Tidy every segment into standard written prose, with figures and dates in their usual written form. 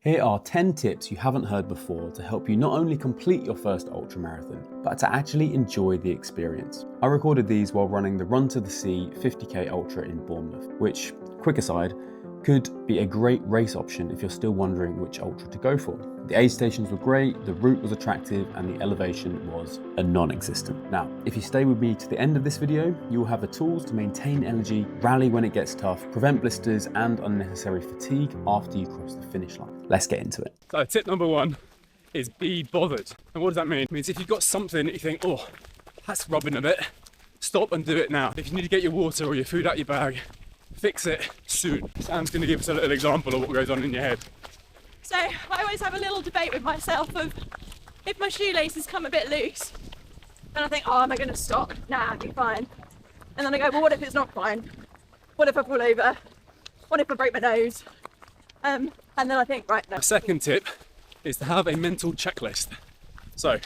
Here are 10 tips you haven't heard before to help you not only complete your first ultra marathon, but to actually enjoy the experience. I recorded these while running the Run to the Sea 50k Ultra in Bournemouth, which, quick aside, could be a great race option if you're still wondering which ultra to go for. The aid stations were great, the route was attractive, and the elevation was a non-existent. Now, if you stay with me to the end of this video, you will have the tools to maintain energy, rally when it gets tough, prevent blisters and unnecessary fatigue after you cross the finish line. Let's get into it. So tip number one is be bothered. And what does that mean? It means if you've got something that you think, oh, that's rubbing a bit, stop and do it now. If you need to get your water or your food out your bag, fix it soon. Sam's going to give us a little example of what goes on in your head. So I always have a little debate with myself of if my shoelaces come a bit loose, and I think, oh, am I going to stop? Nah, I'll be fine. And then I go, well, what if it's not fine? What if I fall over? What if I break my nose? And then I think, right, no. The second tip is to have a mental checklist. So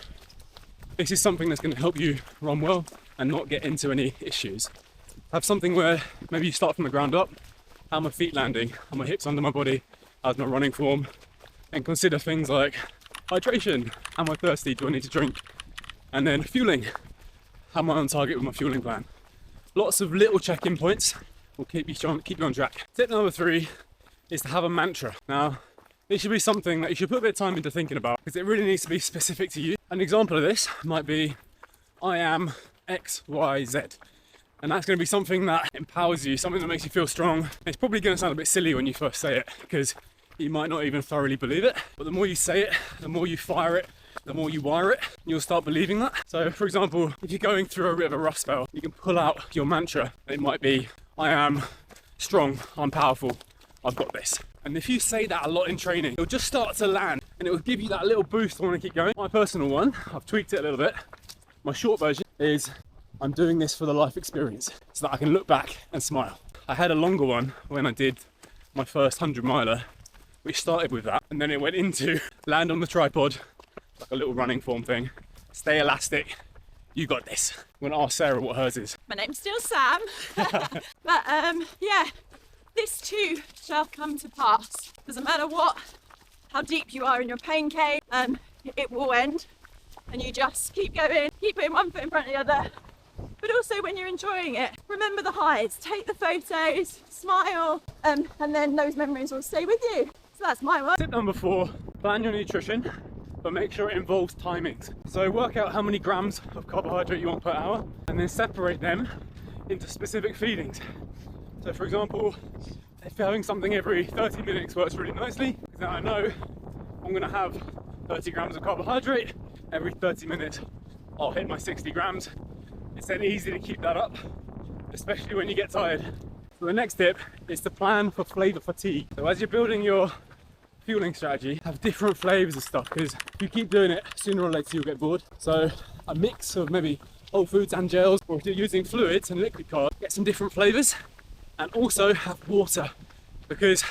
this is something that's going to help you run well and not get into any issues. Have something where maybe you start from the ground up. How are my feet landing? Are my hips under my body? How's my running form? And consider things like hydration. Am I thirsty? Do I need to drink? And then fueling. How am I on target with my fueling plan? Lots of little check-in points will keep you on track. Tip number 3 is to have a mantra. Now, this should be something that you should put a bit of time into thinking about because it really needs to be specific to you. An example of this might be, I am X, Y, Z. And that's going to be something that empowers you, something that makes you feel strong. It's probably going to sound a bit silly when you first say it because you might not even thoroughly believe it. But the more you say it, the more you fire it, the more you wire it, you'll start believing that. So for example, if you're going through a bit of a rough spell, you can pull out your mantra. It might be, I am strong, I'm powerful, I've got this. And if you say that a lot in training, it'll just start to land and it will give you that little boost to want to keep going. My personal one, I've tweaked it a little bit. My short version is, I'm doing this for the life experience so that I can look back and smile. I had a longer one when I did my first 100 miler, which started with that. And then it went into land on the tripod, like a little running form thing. Stay elastic, you got this. I'm gonna ask Sarah what hers is. My name's still Sam. But yeah, this too shall come to pass. Doesn't matter how deep you are in your pain cave, it will end. And you just keep going, keep putting one foot in front of the other. But also when you're enjoying it, remember the highs, take the photos, smile, and then those memories will stay with you. So that's my one. Tip number 4, plan your nutrition, but make sure it involves timings. So work out how many grams of carbohydrate you want per hour, and then separate them into specific feedings. So for example, if having something every 30 minutes works really nicely, because now I know I'm gonna have 30 grams of carbohydrate, every 30 minutes I'll hit my 60 grams. It's then easy to keep that up, especially when you get tired. So the next tip is to plan for flavor fatigue. So as you're building your fueling strategy, have different flavors of stuff, because if you keep doing it, sooner or later you'll get bored. So a mix of maybe whole foods and gels, or if you're using fluids and liquid carb, get some different flavors, and also have water, because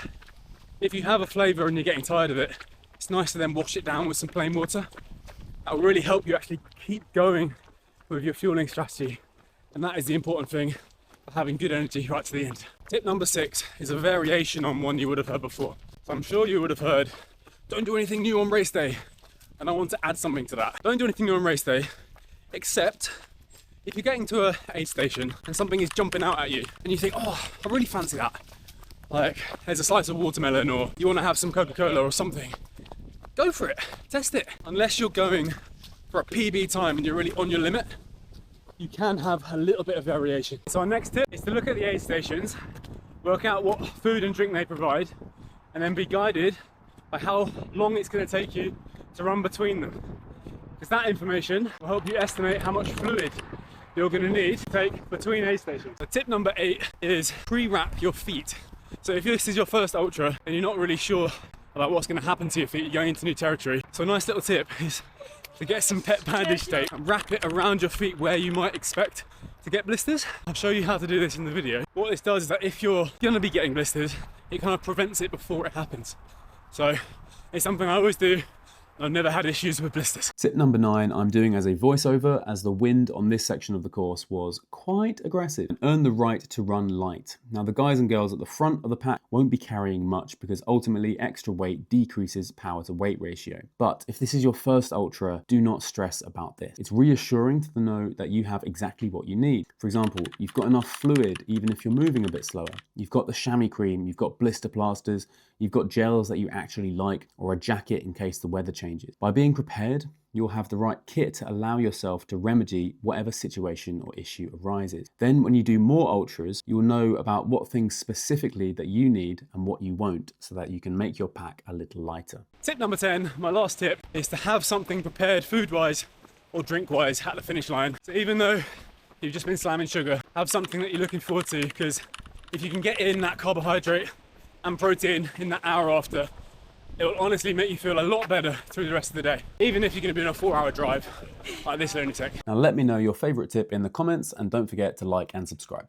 if you have a flavor and you're getting tired of it, it's nice to then wash it down with some plain water. That will really help you actually keep going with your fueling strategy, and that is the important thing for having good energy right to the end. Tip number 6 is a variation on one you would have heard before. So I'm sure you would have heard, don't do anything new on race day, and I want to add something to that. Don't do anything new on race day, except if you're getting to a aid station and something is jumping out at you and you think, oh, I really fancy that, like there's a slice of watermelon, or you want to have some Coca-Cola or something, go for it, test it. Unless you're going for a PB time and you're really on your limit, you can have a little bit of variation. So our next tip is to look at the aid stations, work out what food and drink they provide, and then be guided by how long it's going to take you to run between them. Because that information will help you estimate how much fluid you're going to need to take between aid stations. So tip number 8 is pre-wrap your feet. So if this is your first ultra and you're not really sure about what's going to happen to your feet, you're going into new territory. So a nice little tip is to get some pet bandage tape and wrap it around your feet where you might expect to get blisters. I'll show you how to do this in the video. What this does is that if you're going to be getting blisters, it kind of prevents it before it happens. So it's something I always do I've never had issues with blisters. Tip number 9, I'm doing as a voiceover, as the wind on this section of the course was quite aggressive, and earn the right to run light. Now the guys and girls at the front of the pack won't be carrying much because ultimately extra weight decreases power to weight ratio. But if this is your first ultra, do not stress about this. It's reassuring to know that you have exactly what you need. For example, you've got enough fluid even if you're moving a bit slower. You've got the chamois cream, you've got blister plasters, you've got gels that you actually like, or a jacket in case the weather changes. By being prepared, you'll have the right kit to allow yourself to remedy whatever situation or issue arises. Then when you do more ultras, you'll know about what things specifically that you need and what you won't, so that you can make your pack a little lighter. Tip number 10, my last tip, is to have something prepared food-wise or drink-wise at the finish line. So even though you've just been slamming sugar, have something that you're looking forward to, because if you can get in that carbohydrate and protein in that hour after, it will honestly make you feel a lot better through the rest of the day, even if you're going to be on a 4-hour drive like this lunatic. Now let me know your favorite tip in the comments, and don't forget to like and subscribe.